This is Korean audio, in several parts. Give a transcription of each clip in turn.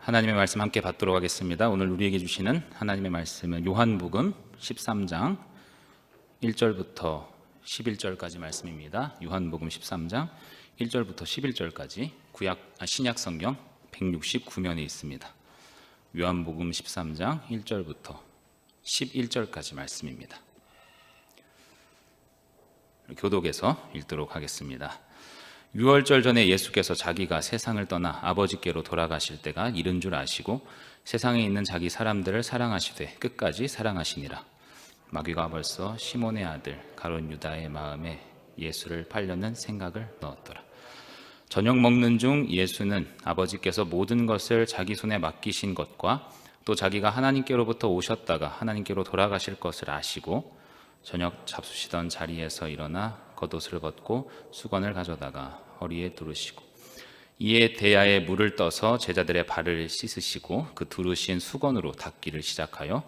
하나님의 말씀 함께 받도록 하겠습니다. 오늘 우리에게 주시는 하나님의 말씀은 요한복음 13장 1절부터 11절까지 말씀입니다. 요한복음 13장 1절부터 11절까지 신약 성경 169면에 있습니다. 요한복음 13장 1절부터 11절까지 말씀입니다. 교독에서 읽도록 하겠습니다. 유월절 전에 예수께서 자기가 세상을 떠나 아버지께로 돌아가실 때가 이른 줄 아시고 세상에 있는 자기 사람들을 사랑하시되 끝까지 사랑하시니라. 마귀가 벌써 시몬의 아들 가룟 유다의 마음에 예수를 팔려는 생각을 넣었더라. 저녁 먹는 중 예수는 아버지께서 모든 것을 자기 손에 맡기신 것과 또 자기가 하나님께로부터 오셨다가 하나님께로 돌아가실 것을 아시고 저녁 잡수시던 자리에서 일어나 겉옷을 벗고 수건을 가져다가 허리에 두르시고 이에 대야에 물을 떠서 제자들의 발을 씻으시고 그 두르신 수건으로 닦기를 시작하여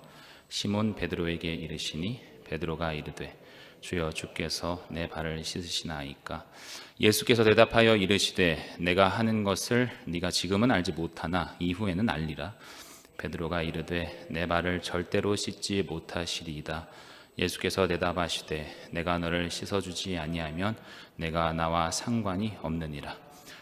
시몬 베드로에게 이르시니 베드로가 이르되 주여 주께서 내 발을 씻으시나이까. 예수께서 대답하여 이르시되 내가 하는 것을 네가 지금은 알지 못하나 이후에는 알리라. 베드로가 이르되 내 발을 절대로 씻지 못하시리이다. 예수께서 대답하시되 내가 너를 씻어주지 아니하면 내가 나와 상관이 없느니라.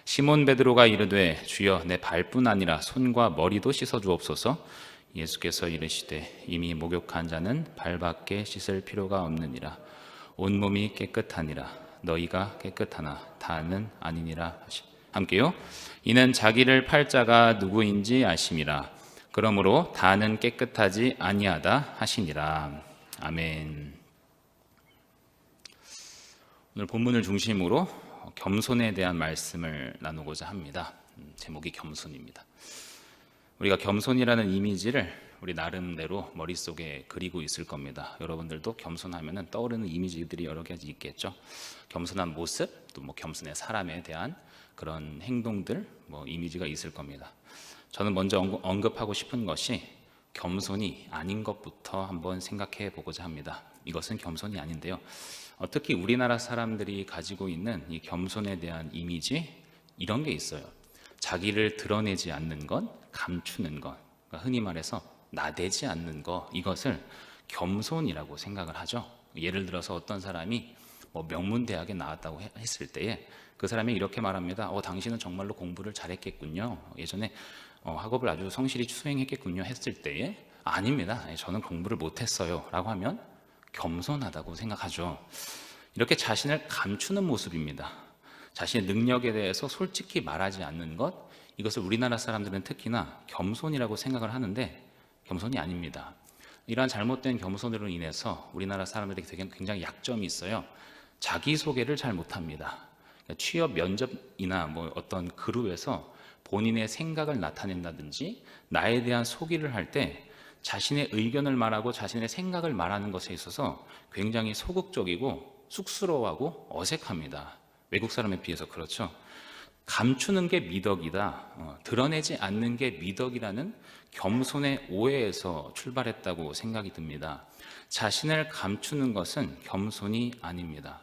시몬 베드로가 이르되 주여 내 발뿐 아니라 손과 머리도 씻어주옵소서. 예수께서 이르시되 이미 목욕한 자는 발밖에 씻을 필요가 없느니라. 온몸이 깨끗하니라. 너희가 깨끗하나 다는 아니니라. 함께요. 이는 자기를 팔 자가 누구인지 아심이라. 그러므로 다는 깨끗하지 아니하다 하시니라. 아멘. 오늘 본문을 중심으로 겸손에 대한 말씀을 나누고자 합니다. 제목이 겸손입니다. 우리가 겸손이라는 이미지를 우리 나름대로 머릿속에 그리고 있을 겁니다. 여러분들도 겸손하면 떠오르는 이미지들이 여러 가지 있겠죠. 겸손한 모습, 또 겸손의 사람에 대한 그런 행동들, 이미지가 있을 겁니다. 저는 먼저 언급하고 싶은 것이 겸손이 아닌 것부터 한번 생각해 보고자 합니다. 이것은 겸손이 아닌데요. 특히 우리나라 사람들이 가지고 있는 이 겸손에 대한 이미지, 이런 게 있어요. 자기를 드러내지 않는 것, 감추는 것, 그러니까 흔히 말해서 나대지 않는 것, 이것을 겸손이라고 생각을 하죠. 예를 들어서 어떤 사람이 명문대학에 나왔다고 했을 때에 그 사람이 이렇게 말합니다. 당신은 정말로 공부를 잘했겠군요. 예전에 학업을 아주 성실히 수행했겠군요 했을 때에 아닙니다. 저는 공부를 못했어요 라고 하면 겸손하다고 생각하죠. 이렇게 자신을 감추는 모습입니다. 자신의 능력에 대해서 솔직히 말하지 않는 것, 이것을 우리나라 사람들은 특히나 겸손이라고 생각을 하는데 겸손이 아닙니다. 이러한 잘못된 겸손으로 인해서 우리나라 사람들에게 굉장히 약점이 있어요. 자기소개를 잘 못합니다. 취업 면접이나 어떤 그룹에서 본인의 생각을 나타낸다든지 나에 대한 소개를 할 때 자신의 의견을 말하고 자신의 생각을 말하는 것에 있어서 굉장히 소극적이고 쑥스러워하고 어색합니다. 외국 사람에 비해서 그렇죠. 감추는 게 미덕이다, 드러내지 않는 게 미덕이라는 겸손의 오해에서 출발했다고 생각이 듭니다. 자신을 감추는 것은 겸손이 아닙니다.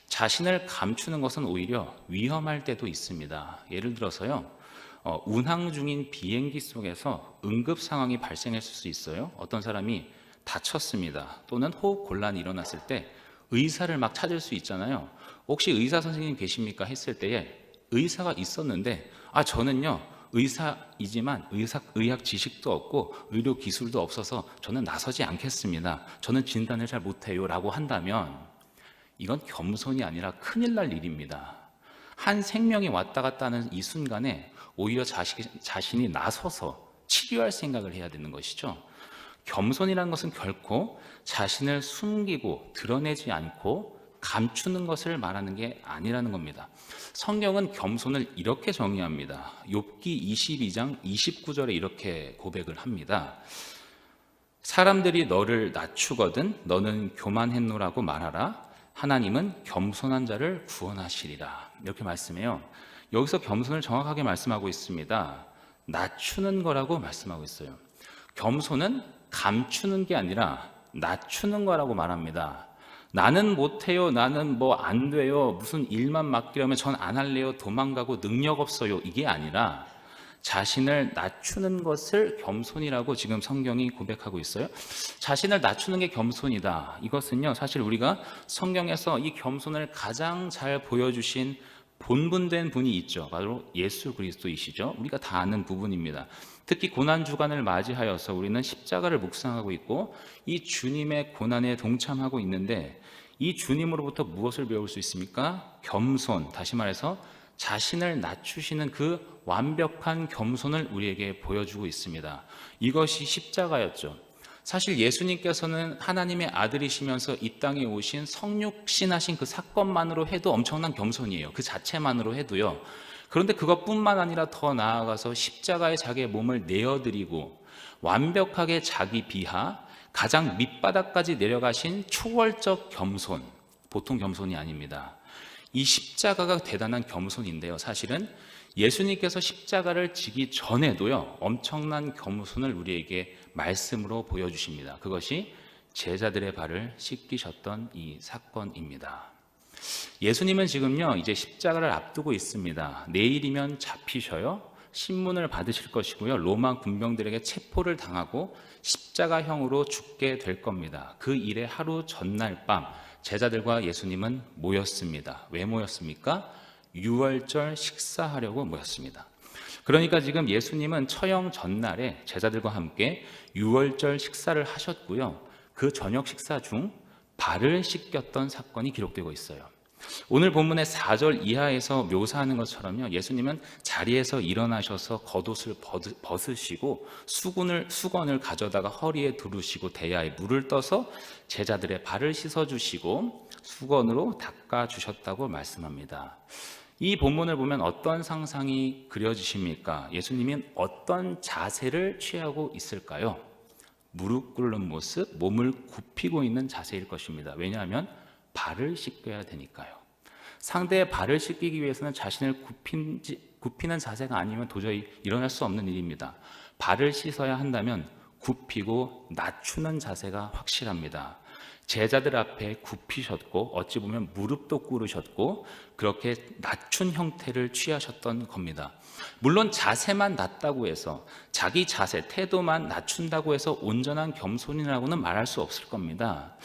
자신을 감추는 것은 오히려 위험할 때도 있습니다. 예를 들어서요, 운항 중인 비행기 속에서 응급 상황이 발생했을 수 있어요. 어떤 사람이 다쳤습니다. 또는 호흡 곤란이 일어났을 때 의사를 막 찾을 수 있잖아요. 혹시 의사 선생님 계십니까? 했을 때에 의사가 있었는데 저는요 의사이지만 의학 지식도 없고 의료 기술도 없어서 저는 나서지 않겠습니다. 저는 진단을 잘 못해요 라고 한다면 이건 겸손이 아니라 큰일 날 일입니다. 한 생명이 왔다 갔다 하는 이 순간에 오히려 자신이 나서서 치료할 생각을 해야 되는 것이죠. 겸손이라는 것은 결코 자신을 숨기고 드러내지 않고 감추는 것을 말하는 게 아니라는 겁니다. 성경은 겸손을 이렇게 정의합니다. 욥기 22장 29절에 이렇게 고백을 합니다. 사람들이 너를 낮추거든 너는 교만했노라고 말하라. 하나님은 겸손한 자를 구원하시리라. 이렇게 말씀해요. 여기서 겸손을 정확하게 말씀하고 있습니다. 낮추는 거라고 말씀하고 있어요. 겸손은 감추는 게 아니라 낮추는 거라고 말합니다. 나는 못해요, 나는 안 돼요, 무슨 일만 맡기려면 전 안 할래요, 도망가고 능력 없어요, 이게 아니라 자신을 낮추는 것을 겸손이라고 지금 성경이 고백하고 있어요. 자신을 낮추는 게 겸손이다. 이것은요, 사실 우리가 성경에서 이 겸손을 가장 잘 보여주신 본분된 분이 있죠. 바로 예수 그리스도이시죠. 우리가 다 아는 부분입니다. 특히 고난 주간을 맞이하여서 우리는 십자가를 묵상하고 있고 이 주님의 고난에 동참하고 있는데, 이 주님으로부터 무엇을 배울 수 있습니까? 겸손, 다시 말해서 자신을 낮추시는 그 완벽한 겸손을 우리에게 보여주고 있습니다. 이것이 십자가였죠. 사실 예수님께서는 하나님의 아들이시면서 이 땅에 오신 성육신하신 그 사건만으로 해도 엄청난 겸손이에요. 그 자체만으로 해도요. 그런데 그것뿐만 아니라 더 나아가서 십자가에 자기의 몸을 내어드리고 완벽하게 자기 비하, 가장 밑바닥까지 내려가신 초월적 겸손, 보통 겸손이 아닙니다. 이 십자가가 대단한 겸손인데요. 사실은 예수님께서 십자가를 지기 전에도요, 엄청난 겸손을 우리에게 말씀으로 보여주십니다. 그것이 제자들의 발을 씻기셨던 이 사건입니다. 예수님은 지금요, 이제 십자가를 앞두고 있습니다. 내일이면 잡히셔요. 신문을 받으실 것이고요. 로마 군병들에게 체포를 당하고 십자가형으로 죽게 될 겁니다. 그 일의 하루 전날 밤 제자들과 예수님은 모였습니다. 왜 모였습니까? 유월절 식사하려고 모였습니다. 그러니까 지금 예수님은 처형 전날에 제자들과 함께 유월절 식사를 하셨고요. 그 저녁 식사 중 발을 씻겼던 사건이 기록되고 있어요. 오늘 본문의 4절 이하에서 묘사하는 것처럼요, 예수님은 자리에서 일어나셔서 겉옷을 벗으시고 수건을 가져다가 허리에 두르시고 대야에 물을 떠서 제자들의 발을 씻어주시고 수건으로 닦아주셨다고 말씀합니다. 이 본문을 보면 어떤 상상이 그려지십니까? 예수님이 어떤 자세를 취하고 있을까요? 무릎 꿇는 모습, 몸을 굽히고 있는 자세일 것입니다. 왜냐하면 발을 씻겨야 되니까요. 상대의 발을 씻기기 위해서는 자신을 굽히는 자세가 아니면 도저히 일어날 수 없는 일입니다. 발을 씻어야 한다면 굽히고 낮추는 자세가 확실합니다. 제자들 앞에 굽히셨고 어찌 보면 무릎도 꿇으셨고 그렇게 낮춘 형태를 취하셨던 겁니다. 물론 자세만 낮다고 해서, 자기 자세, 태도만 낮춘다고 해서 온전한 겸손이라고는 말할 수 없을 겁니다.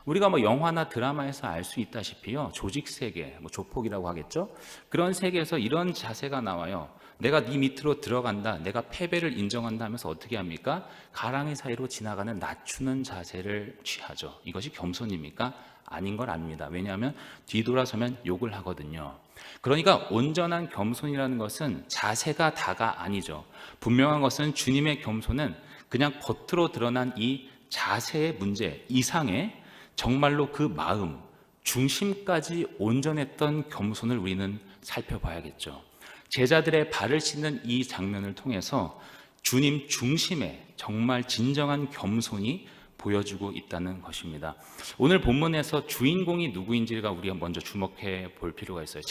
우리가 영화나 드라마에서 알 수 있다시피요, 조직 세계, 조폭이라고 하겠죠? 그런 세계에서 이런 자세가 나와요. 내가 네 밑으로 들어간다, 내가 패배를 인정한다 하면서 어떻게 합니까? 가랑이 사이로 지나가는 낮추는 자세를 취하죠. 이것이 겸손입니까? 아닌 걸 압니다. 왜냐하면 뒤돌아서면 욕을 하거든요. 그러니까 온전한 겸손이라는 것은 자세가 다가 아니죠. 분명한 것은 주님의 겸손은 그냥 겉으로 드러난 이 자세의 문제 이상의 정말로 그 마음, 중심까지 온전했던 겸손을 우리는 살펴봐야겠죠. 제자들의 발을 씻는 이 장면을 통해서 주님 중심의 정말 진정한 겸손이 보여주고 있다는 것입니다. 오늘 본문에서 주인공이 누구인지가 우리가 먼저 주목해 볼 필요가 있어요.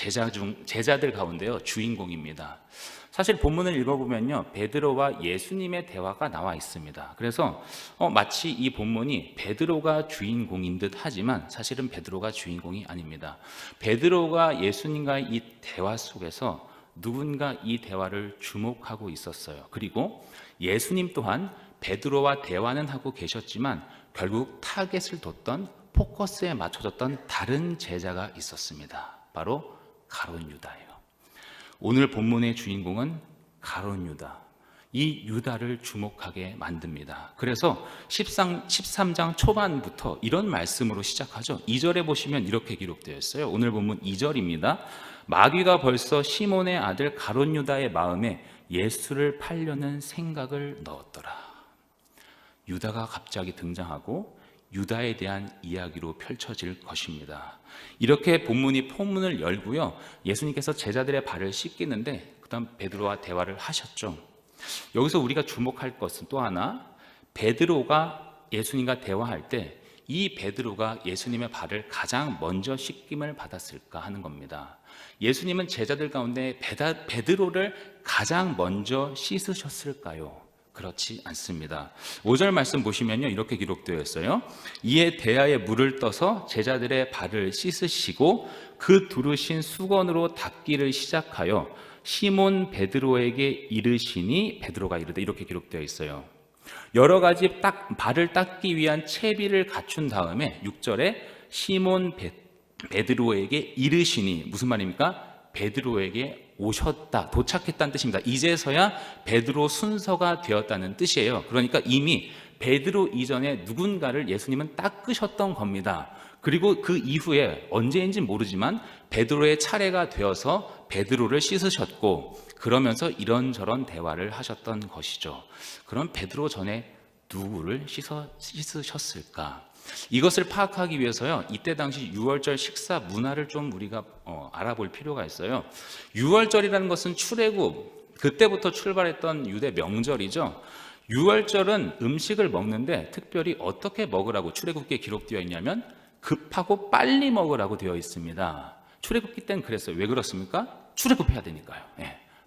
제자들 가운데요, 주인공입니다. 사실 본문을 읽어보면요, 베드로와 예수님의 대화가 나와 있습니다. 그래서 마치 이 본문이 베드로가 주인공인 듯 하지만 사실은 베드로가 주인공이 아닙니다. 베드로가 예수님과의 이 대화 속에서 누군가 이 대화를 주목하고 있었어요. 그리고 예수님 또한 베드로와 대화는 하고 계셨지만 결국 타겟을 뒀던, 포커스에 맞춰졌던 다른 제자가 있었습니다. 바로 가룟 유다예요. 오늘 본문의 주인공은 가룟 유다. 이 유다를 주목하게 만듭니다. 그래서 13장 초반부터 이런 말씀으로 시작하죠. 2절에 보시면 이렇게 기록되어 있어요. 오늘 본문 2절입니다. 마귀가 벌써 시몬의 아들 가룟 유다의 마음에 예수를 팔려는 생각을 넣었더라. 유다가 갑자기 등장하고 유다에 대한 이야기로 펼쳐질 것입니다. 이렇게 본문이 포문을 열고요, 예수님께서 제자들의 발을 씻기는데 그 다음 베드로와 대화를 하셨죠. 여기서 우리가 주목할 것은 또 하나, 베드로가 예수님과 대화할 때 이 베드로가 예수님의 발을 가장 먼저 씻김을 받았을까 하는 겁니다. 예수님은 제자들 가운데 베드로를 가장 먼저 씻으셨을까요? 그렇지 않습니다. 5절 말씀 보시면요, 이렇게 기록되어 있어요. 이에 대야에 물을 떠서 제자들의 발을 씻으시고 그 두르신 수건으로 닦기를 시작하여 시몬 베드로에게 이르시니 베드로가 이르되 이렇게 기록되어 있어요. 여러 가지 발을 닦기 위한 채비를 갖춘 다음에 6절에 시몬 베드로에게 이르시니 무슨 말입니까? 베드로에게 오셨다, 도착했다는 뜻입니다. 이제서야 베드로 순서가 되었다는 뜻이에요. 그러니까 이미 베드로 이전에 누군가를 예수님은 닦으셨던 겁니다. 그리고 그 이후에 언제인지 모르지만 베드로의 차례가 되어서 베드로를 씻으셨고 그러면서 이런저런 대화를 하셨던 것이죠. 그럼 베드로 전에 누구를 씻으셨을까? 이것을 파악하기 위해서요, 이때 당시 유월절 식사 문화를 좀 우리가 알아볼 필요가 있어요. 유월절이라는 것은 출애굽, 그때부터 출발했던 유대 명절이죠. 유월절은 음식을 먹는데 특별히 어떻게 먹으라고 출애굽기에 기록되어 있냐면 급하고 빨리 먹으라고 되어 있습니다. 출애굽기 때는 그랬어요. 왜 그렇습니까? 출애굽해야 되니까요.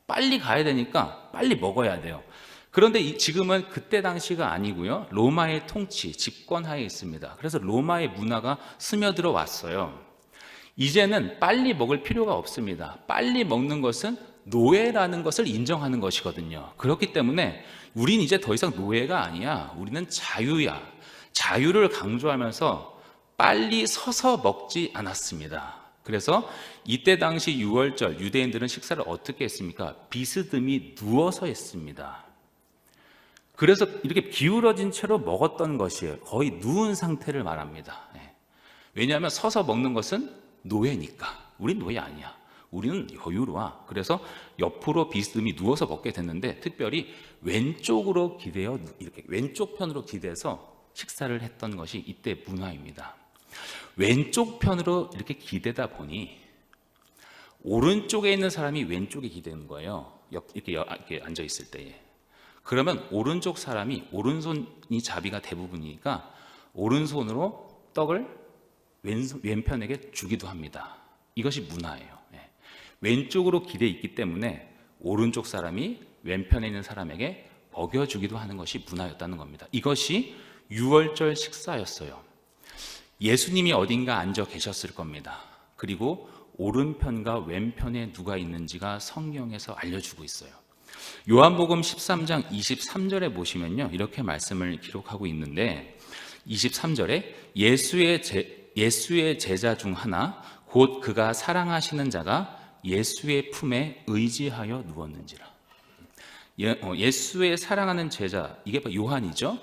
빨리 가야 되니까 빨리 먹어야 돼요. 그런데 지금은 그때 당시가 아니고요, 로마의 통치, 집권하에 있습니다. 그래서 로마의 문화가 스며들어 왔어요. 이제는 빨리 먹을 필요가 없습니다. 빨리 먹는 것은 노예라는 것을 인정하는 것이거든요. 그렇기 때문에 우린 이제 더 이상 노예가 아니야. 우리는 자유야. 자유를 강조하면서 빨리 서서 먹지 않았습니다. 그래서 이때 당시 유월절 유대인들은 식사를 어떻게 했습니까? 비스듬히 누워서 했습니다. 그래서 이렇게 기울어진 채로 먹었던 것이에요. 거의 누운 상태를 말합니다. 왜냐하면 서서 먹는 것은 노예니까. 우린 노예 아니야. 우리는 여유로워. 그래서 옆으로 비스듬히 누워서 먹게 됐는데 특별히 왼쪽으로 기대어 이렇게 왼쪽 편으로 기대서 식사를 했던 것이 이때 문화입니다. 왼쪽 편으로 이렇게 기대다 보니 오른쪽에 있는 사람이 왼쪽에 기대는 거예요. 이렇게 앉아 있을 때에. 그러면 오른쪽 사람이 오른손이 자비가 대부분이니까 오른손으로 떡을 왼편에게 주기도 합니다. 이것이 문화예요. 왼쪽으로 기대 있기 때문에 오른쪽 사람이 왼편에 있는 사람에게 먹여주기도 하는 것이 문화였다는 겁니다. 이것이 유월절 식사였어요. 예수님이 어딘가 앉아 계셨을 겁니다. 그리고 오른편과 왼편에 누가 있는지가 성경에서 알려주고 있어요. 요한복음 13장 23절에 보시면요, 이렇게 말씀을 기록하고 있는데 23절에 예수의 제자 중 하나 곧 그가 사랑하시는 자가 예수의 품에 의지하여 누웠는지라. 예수의 사랑하는 제자, 이게 요한이죠.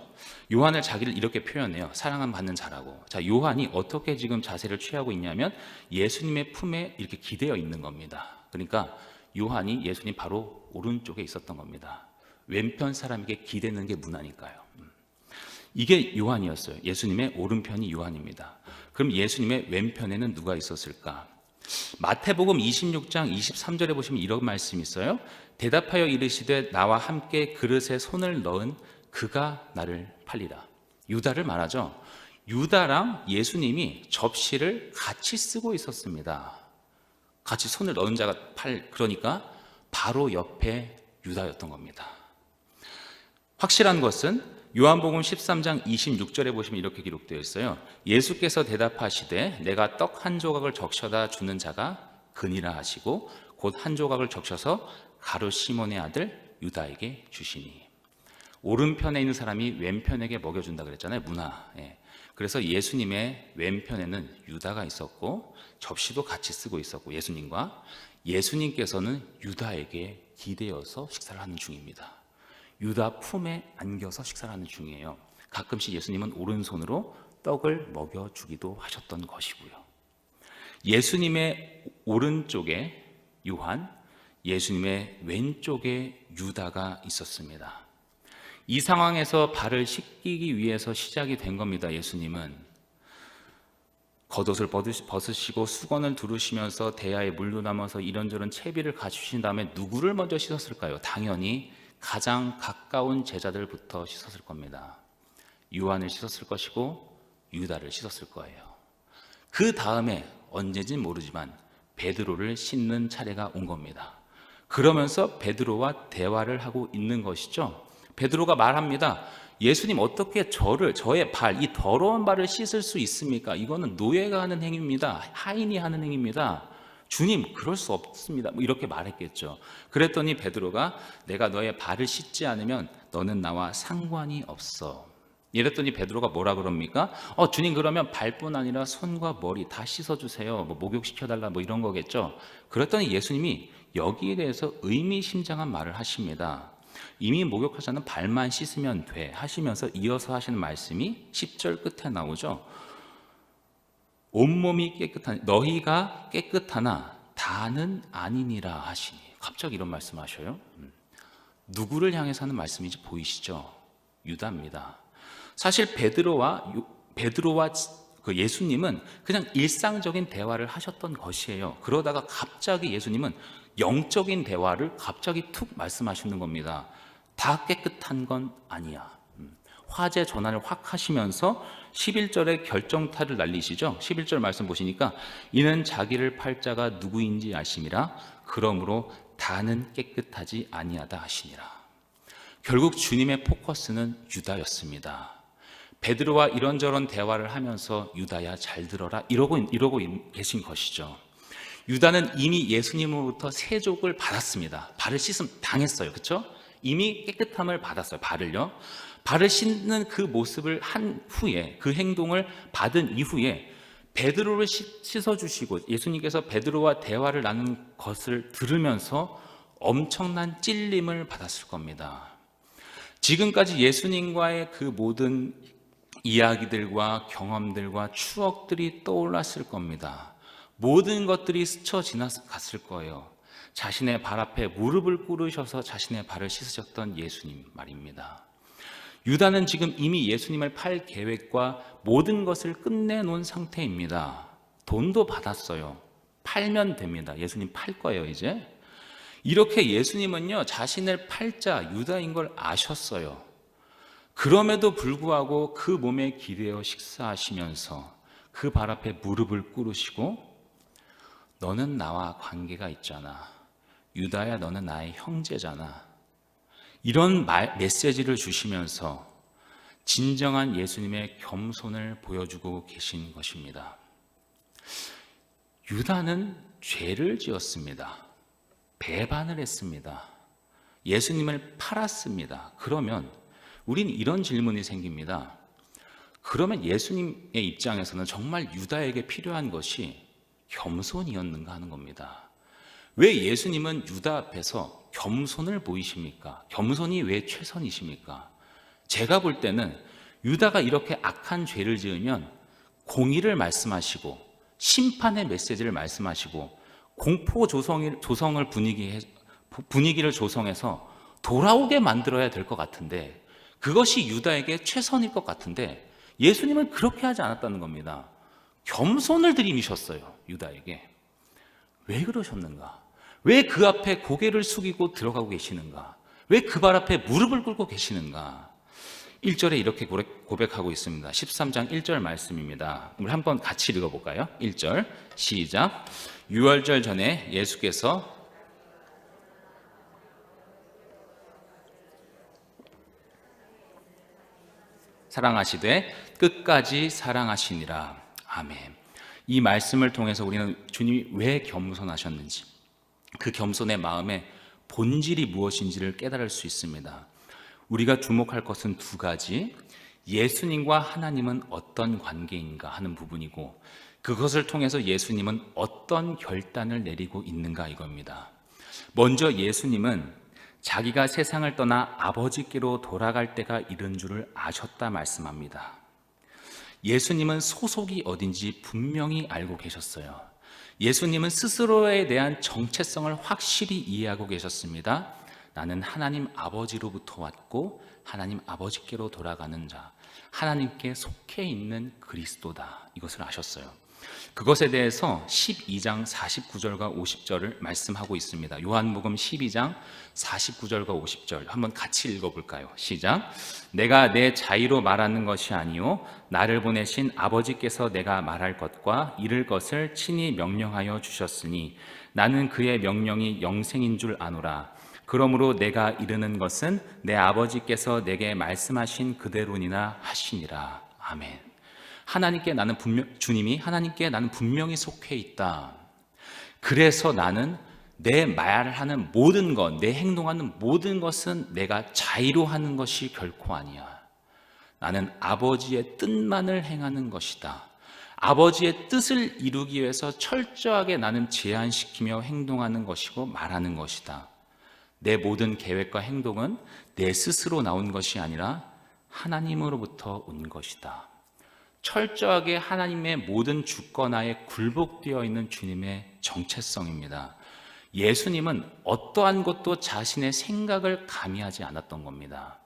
요한을 자기를 이렇게 표현해요. 사랑함 받는 자라고. 자, 요한이 어떻게 지금 자세를 취하고 있냐면 예수님의 품에 이렇게 기대어 있는 겁니다. 그러니까 요한이 예수님 바로 오른쪽에 있었던 겁니다. 왼편 사람에게 기대는 게 문화니까요. 이게 요한이었어요. 예수님의 오른편이 요한입니다. 그럼 예수님의 왼편에는 누가 있었을까? 마태복음 26장 23절에 보시면 이런 말씀이 있어요. 대답하여 이르시되 나와 함께 그릇에 손을 넣은 그가 나를 팔리라. 유다를 말하죠. 유다랑 예수님이 접시를 같이 쓰고 있었습니다. 같이 손을 넣은 자가 그러니까 바로 옆에 유다였던 겁니다. 확실한 것은 요한복음 13장 26절에 보시면 이렇게 기록되어 있어요. 예수께서 대답하시되 내가 떡 한 조각을 적셔다 주는 자가 그니라 하시고 곧 한 조각을 적셔서 가룟 시몬의 아들 유다에게 주시니. 오른편에 있는 사람이 왼편에게 먹여준다 그랬잖아요. 문화. 그래서 예수님의 왼편에는 유다가 있었고 접시도 같이 쓰고 있었고 예수님께서는 유다에게 기대어서 식사를 하는 중입니다. 유다 품에 안겨서 식사를 하는 중이에요. 가끔씩 예수님은 오른손으로 떡을 먹여주기도 하셨던 것이고요. 예수님의 오른쪽에 요한, 예수님의 왼쪽에 유다가 있었습니다. 이 상황에서 발을 씻기기 위해서 시작이 된 겁니다. 예수님은 겉옷을 벗으시고 수건을 두르시면서 대야에 물도 담아서 이런저런 채비를 갖추신 다음에 누구를 먼저 씻었을까요? 당연히 가장 가까운 제자들부터 씻었을 겁니다. 요한을 씻었을 것이고 유다를 씻었을 거예요. 그 다음에 언제인지는 모르지만 베드로를 씻는 차례가 온 겁니다. 그러면서 베드로와 대화를 하고 있는 것이죠. 베드로가 말합니다. 예수님, 어떻게 저의 발, 이 더러운 발을 씻을 수 있습니까? 이거는 노예가 하는 행위입니다. 하인이 하는 행위입니다. 주님, 그럴 수 없습니다. 뭐 이렇게 말했겠죠. 그랬더니 베드로가 내가 너의 발을 씻지 않으면 너는 나와 상관이 없어. 이랬더니 베드로가 뭐라 그럽니까? 주님, 그러면 발뿐 아니라 손과 머리 다 씻어주세요. 뭐 목욕시켜달라 뭐 이런 거겠죠. 그랬더니 예수님이 여기에 대해서 의미심장한 말을 하십니다. 이미 목욕하자는 발만 씻으면 돼 하시면서 이어서 하시는 말씀이 10절 끝에 나오죠. 온몸이 깨끗하니 너희가 깨끗하나 다는 아니니라 하시니. 갑자기 이런 말씀하셔요. 누구를 향해서 하는 말씀인지 보이시죠? 유다입니다. 사실 베드로와 그 예수님은 그냥 일상적인 대화를 하셨던 것이에요. 그러다가 갑자기 예수님은 영적인 대화를 갑자기 툭 말씀하시는 겁니다. 다 깨끗한 건 아니야. 화제 전환을 확 하시면서 11절에 결정타를 날리시죠. 11절 말씀 보시니까 이는 자기를 팔 자가 누구인지 아심이라 그러므로 다는 깨끗하지 아니하다 하시니라. 결국 주님의 포커스는 유다였습니다. 베드로와 이런저런 대화를 하면서 유다야 잘 들어라 이러고 계신 것이죠. 유다는 이미 예수님으로부터 세족을 받았습니다. 발을 씻음 당했어요. 그렇죠? 이미 깨끗함을 받았어요. 발을 씻는 그 모습을 한 후에, 그 행동을 받은 이후에 베드로를 씻어주시고 예수님께서 베드로와 대화를 나눈 것을 들으면서 엄청난 찔림을 받았을 겁니다. 지금까지 예수님과의 그 모든 이야기들과 경험들과 추억들이 떠올랐을 겁니다. 모든 것들이 스쳐 지나갔을 거예요. 자신의 발 앞에 무릎을 꿇으셔서 자신의 발을 씻으셨던 예수님 말입니다. 유다는 지금 이미 예수님을 팔 계획과 모든 것을 끝내놓은 상태입니다. 돈도 받았어요. 팔면 됩니다. 예수님 팔 거예요, 이제. 이렇게 예수님은요, 자신을 팔자 유다인 걸 아셨어요. 그럼에도 불구하고 그 몸에 기대어 식사하시면서 그 발 앞에 무릎을 꿇으시고 너는 나와 관계가 있잖아. 유다야, 너는 나의 형제잖아. 이런 메시지를 주시면서 진정한 예수님의 겸손을 보여주고 계신 것입니다. 유다는 죄를 지었습니다. 배반을 했습니다. 예수님을 팔았습니다. 그러면 우린 이런 질문이 생깁니다. 그러면 예수님의 입장에서는 정말 유다에게 필요한 것이 겸손이었는가 하는 겁니다. 왜 예수님은 유다 앞에서 겸손을 보이십니까? 겸손이 왜 최선이십니까? 제가 볼 때는 유다가 이렇게 악한 죄를 지으면 공의를 말씀하시고 심판의 메시지를 말씀하시고 공포 조성을 분위기를 조성해서 돌아오게 만들어야 될 것 같은데, 그것이 유다에게 최선일 것 같은데 예수님은 그렇게 하지 않았다는 겁니다. 겸손을 들이미셨어요, 유다에게. 왜 그러셨는가? 왜 그 앞에 고개를 숙이고 들어가고 계시는가? 왜 그 발 앞에 무릎을 꿇고 계시는가? 1절에 이렇게 고백하고 있습니다. 13장 1절 말씀입니다. 우리 한번 같이 읽어볼까요? 1절 시작. 유월절 전에 예수께서 사랑하시되 끝까지 사랑하시니라. 아멘. 이 말씀을 통해서 우리는 주님이 왜 겸손하셨는지, 그 겸손의 마음의 본질이 무엇인지를 깨달을 수 있습니다. 우리가 주목할 것은 두 가지, 예수님과 하나님은 어떤 관계인가 하는 부분이고, 그것을 통해서 예수님은 어떤 결단을 내리고 있는가 이겁니다. 먼저 예수님은 자기가 세상을 떠나 아버지께로 돌아갈 때가 이른 줄을 아셨다 말씀합니다. 예수님은 소속이 어딘지 분명히 알고 계셨어요. 예수님은 스스로에 대한 정체성을 확실히 이해하고 계셨습니다. 나는 하나님 아버지로부터 왔고 하나님 아버지께로 돌아가는 자, 하나님께 속해 있는 그리스도다, 이것을 아셨어요. 그것에 대해서 12장 49절과 50절을 말씀하고 있습니다. 요한복음 12장 49절과 50절 한번 같이 읽어볼까요? 시작. 내가 내 자의로 말하는 것이 아니요 나를 보내신 아버지께서 내가 말할 것과 이를 것을 친히 명령하여 주셨으니 나는 그의 명령이 영생인 줄 아노라. 그러므로 내가 이르는 것은 내 아버지께서 내게 말씀하신 그대로니나 하시니라. 아멘. 주님이 하나님께 나는 분명히 속해 있다. 그래서 나는 내 말하는 모든 것, 내 행동하는 모든 것은 내가 자의로 하는 것이 결코 아니야. 나는 아버지의 뜻만을 행하는 것이다. 아버지의 뜻을 이루기 위해서 철저하게 나는 제한시키며 행동하는 것이고 말하는 것이다. 내 모든 계획과 행동은 내 스스로 나온 것이 아니라 하나님으로부터 온 것이다. 철저하게 하나님의 모든 주권하에 굴복되어 있는 주님의 정체성입니다. 예수님은 어떠한 것도 자신의 생각을 가미하지 않았던 겁니다.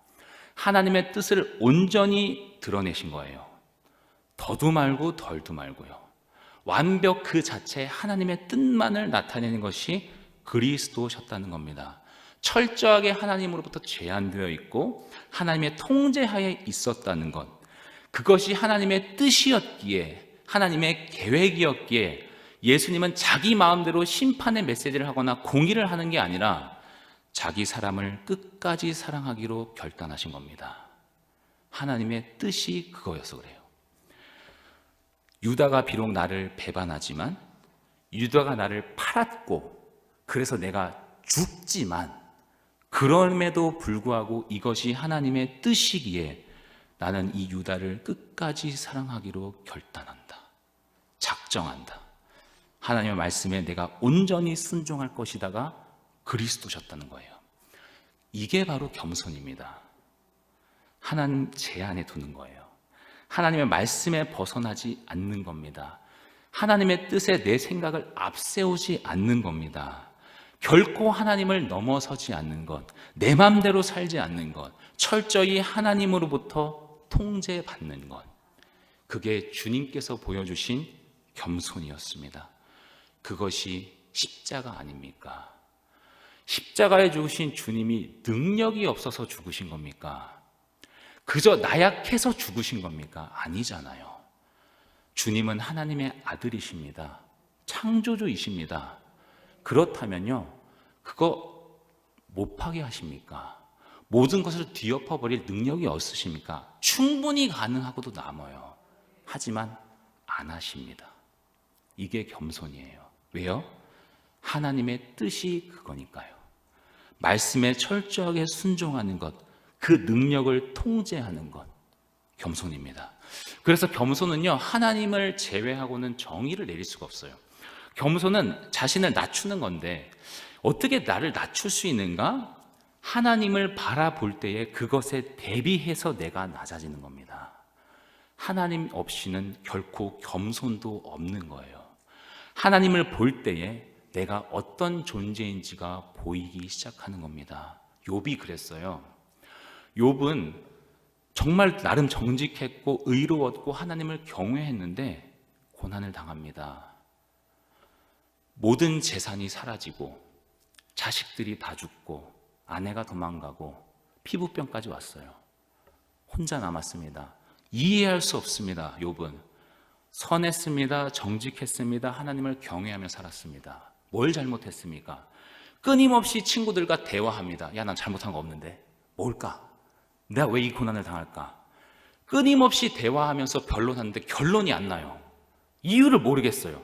하나님의 뜻을 온전히 드러내신 거예요. 더도 말고 덜도 말고요. 완벽 그 자체 하나님의 뜻만을 나타내는 것이 그리스도셨다는 겁니다. 철저하게 하나님으로부터 제한되어 있고 하나님의 통제하에 있었다는 것, 그것이 하나님의 뜻이었기에, 하나님의 계획이었기에 예수님은 자기 마음대로 심판의 메시지를 하거나 공의를 하는 게 아니라 자기 사람을 끝까지 사랑하기로 결단하신 겁니다. 하나님의 뜻이 그거여서 그래요. 유다가 비록 나를 배반하지만, 유다가 나를 팔았고 그래서 내가 죽지만, 그럼에도 불구하고 이것이 하나님의 뜻이기에 나는 이 유다를 끝까지 사랑하기로 결단한다. 작정한다. 하나님의 말씀에 내가 온전히 순종할 것이다가 그리스도셨다는 거예요. 이게 바로 겸손입니다. 하나님 제안에 두는 거예요. 하나님의 말씀에 벗어나지 않는 겁니다. 하나님의 뜻에 내 생각을 앞세우지 않는 겁니다. 결코 하나님을 넘어서지 않는 것, 내 마음대로 살지 않는 것, 철저히 하나님으로부터 통제받는 것, 그게 주님께서 보여주신 겸손이었습니다. 그것이 십자가 아닙니까? 십자가에 죽으신 주님이 능력이 없어서 죽으신 겁니까? 그저 나약해서 죽으신 겁니까? 아니잖아요. 주님은 하나님의 아들이십니다. 창조주이십니다. 그렇다면요, 그거 못하게 하십니까? 모든 것을 뒤엎어버릴 능력이 없으십니까? 충분히 가능하고도 남아요. 하지만 안 하십니다. 이게 겸손이에요. 왜요? 하나님의 뜻이 그거니까요. 말씀에 철저하게 순종하는 것, 그 능력을 통제하는 것, 겸손입니다. 그래서 겸손은요, 하나님을 제외하고는 정의를 내릴 수가 없어요. 겸손은 자신을 낮추는 건데 어떻게 나를 낮출 수 있는가? 하나님을 바라볼 때에 그것에 대비해서 내가 낮아지는 겁니다. 하나님 없이는 결코 겸손도 없는 거예요. 하나님을 볼 때에 내가 어떤 존재인지가 보이기 시작하는 겁니다. 욥이 그랬어요. 욥은 정말 나름 정직했고 의로웠고 하나님을 경외했는데 고난을 당합니다. 모든 재산이 사라지고 자식들이 다 죽고 아내가 도망가고 피부병까지 왔어요. 혼자 남았습니다. 이해할 수 없습니다. 욥은 선했습니다. 정직했습니다. 하나님을 경외하며 살았습니다. 뭘 잘못했습니까? 끊임없이 친구들과 대화합니다. 야, 난 잘못한 거 없는데 뭘까? 내가 왜 이 고난을 당할까? 끊임없이 대화하면서 변론하는데 결론이 안 나요. 이유를 모르겠어요.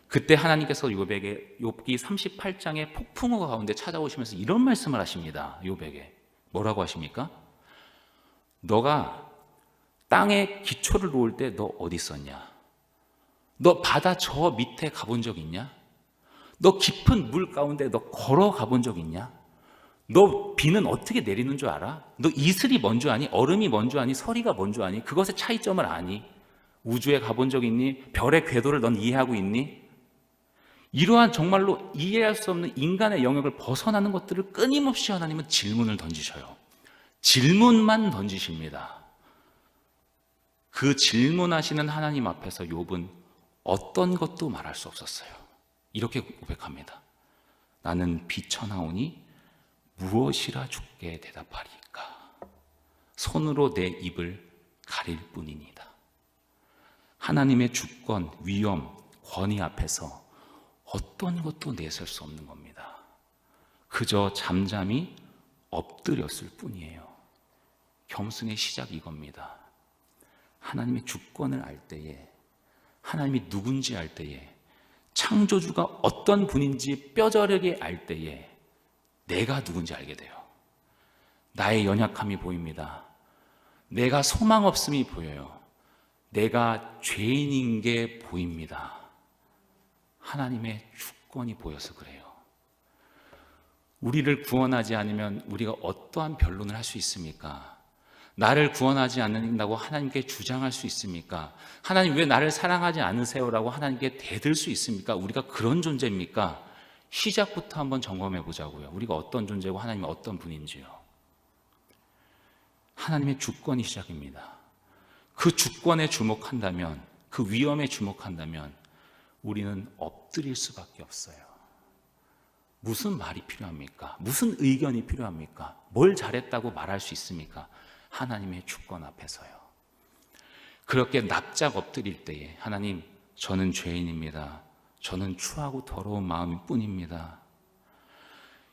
그때 하나님께서 욥에게 욥기 38장의 폭풍우 가운데 찾아오시면서 이런 말씀을 하십니다. 욥에게 뭐라고 하십니까? 너가 땅에 기초를 놓을 때 너 어디 있었냐? 너 바다 저 밑에 가본 적 있냐? 너 깊은 물 가운데 너 걸어가 본 적 있냐? 너 비는 어떻게 내리는 줄 알아? 너 이슬이 뭔 줄 아니? 얼음이 뭔 줄 아니? 서리가 뭔 줄 아니? 그것의 차이점을 아니? 우주에 가본 적 있니? 별의 궤도를 넌 이해하고 있니? 이러한 정말로 이해할 수 없는 인간의 영역을 벗어나는 것들을 끊임없이 하나님은 질문을 던지셔요. 질문만 던지십니다. 그 질문하시는 하나님 앞에서 욥은 어떤 것도 말할 수 없었어요. 이렇게 고백합니다. 나는 비천하오니 무엇이라 주께 대답하리까? 손으로 내 입을 가릴 뿐이니다. 하나님의 주권, 위엄, 권위 앞에서 어떤 것도 내설 수 없는 겁니다. 그저 잠잠히 엎드렸을 뿐이에요. 겸손의 시작이 이겁니다. 하나님의 주권을 알 때에, 하나님이 누군지 알 때에 창조주가 어떤 분인지 뼈저리게 알 때에 내가 누군지 알게 돼요. 나의 연약함이 보입니다. 내가 소망 없음이 보여요. 내가 죄인인 게 보입니다. 하나님의 주권이 보여서 그래요. 우리를 구원하지 않으면 우리가 어떠한 변론을 할 수 있습니까? 나를 구원하지 않는다고 하나님께 주장할 수 있습니까? 하나님 왜 나를 사랑하지 않으세요라고 하나님께 대들 수 있습니까? 우리가 그런 존재입니까? 시작부터 한번 점검해 보자고요. 우리가 어떤 존재고 하나님이 어떤 분인지요. 하나님의 주권이 시작입니다. 그 주권에 주목한다면, 그 위험에 주목한다면 우리는 엎드릴 수밖에 없어요. 무슨 말이 필요합니까? 무슨 의견이 필요합니까? 뭘 잘했다고 말할 수 있습니까? 하나님의 주권 앞에서요. 그렇게 납작 엎드릴 때에 하나님, 저는 죄인입니다. 저는 추하고 더러운 마음일 뿐입니다.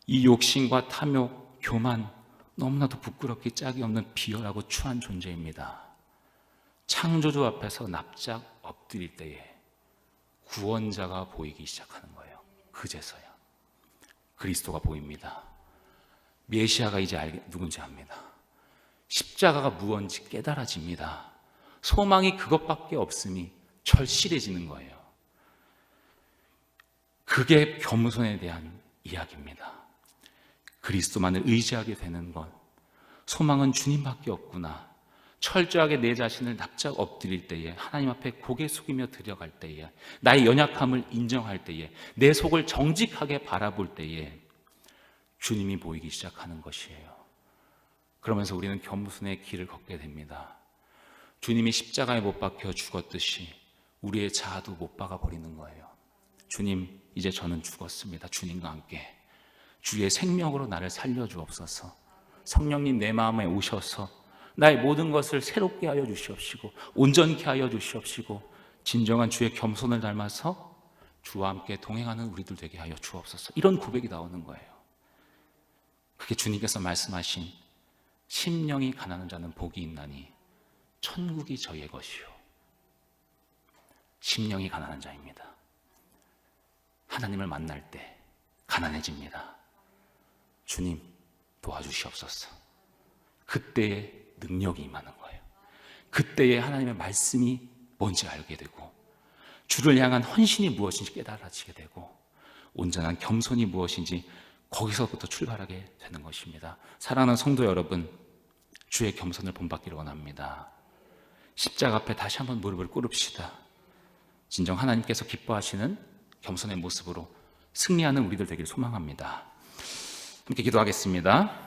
이 욕심과 탐욕, 교만, 너무나도 부끄럽게 짝이 없는 비열하고 추한 존재입니다. 창조주 앞에서 납작 엎드릴 때에 구원자가 보이기 시작하는 거예요. 그제서야 그리스도가 보입니다. 메시아가 이제 누군지 압니다. 십자가가 무언지 깨달아집니다. 소망이 그것밖에 없음이 절실해지는 거예요. 그게 겸손에 대한 이야기입니다. 그리스도만을 의지하게 되는 것, 소망은 주님밖에 없구나. 철저하게 내 자신을 납작 엎드릴 때에, 하나님 앞에 고개 숙이며 들어갈 때에, 나의 연약함을 인정할 때에, 내 속을 정직하게 바라볼 때에 주님이 보이기 시작하는 것이에요. 그러면서 우리는 겸손의 길을 걷게 됩니다. 주님이 십자가에 못 박혀 죽었듯이 우리의 자아도 못 박아 버리는 거예요. 주님, 이제 저는 죽었습니다. 주님과 함께 주의 생명으로 나를 살려주옵소서. 성령님 내 마음에 오셔서 나의 모든 것을 새롭게 하여 주시옵시고 온전케 하여 주시옵시고 진정한 주의 겸손을 닮아서 주와 함께 동행하는 우리들 되게 하여 주옵소서. 이런 고백이 나오는 거예요. 그게 주님께서 말씀하신 심령이 가난한 자는 복이 있나니 천국이 저희의 것이요. 심령이 가난한 자입니다. 하나님을 만날 때 가난해집니다. 주님 도와주시옵소서. 그때에 능력이 임하는 거예요. 그때에 하나님의 말씀이 뭔지 알게 되고 주를 향한 헌신이 무엇인지 깨달아지게 되고 온전한 겸손이 무엇인지 거기서부터 출발하게 되는 것입니다. 사랑하는 성도 여러분, 주의 겸손을 본받기를 원합니다. 십자가 앞에 다시 한번 무릎을 꿇읍시다. 진정 하나님께서 기뻐하시는 겸손의 모습으로 승리하는 우리들 되기를 소망합니다. 함께 기도하겠습니다.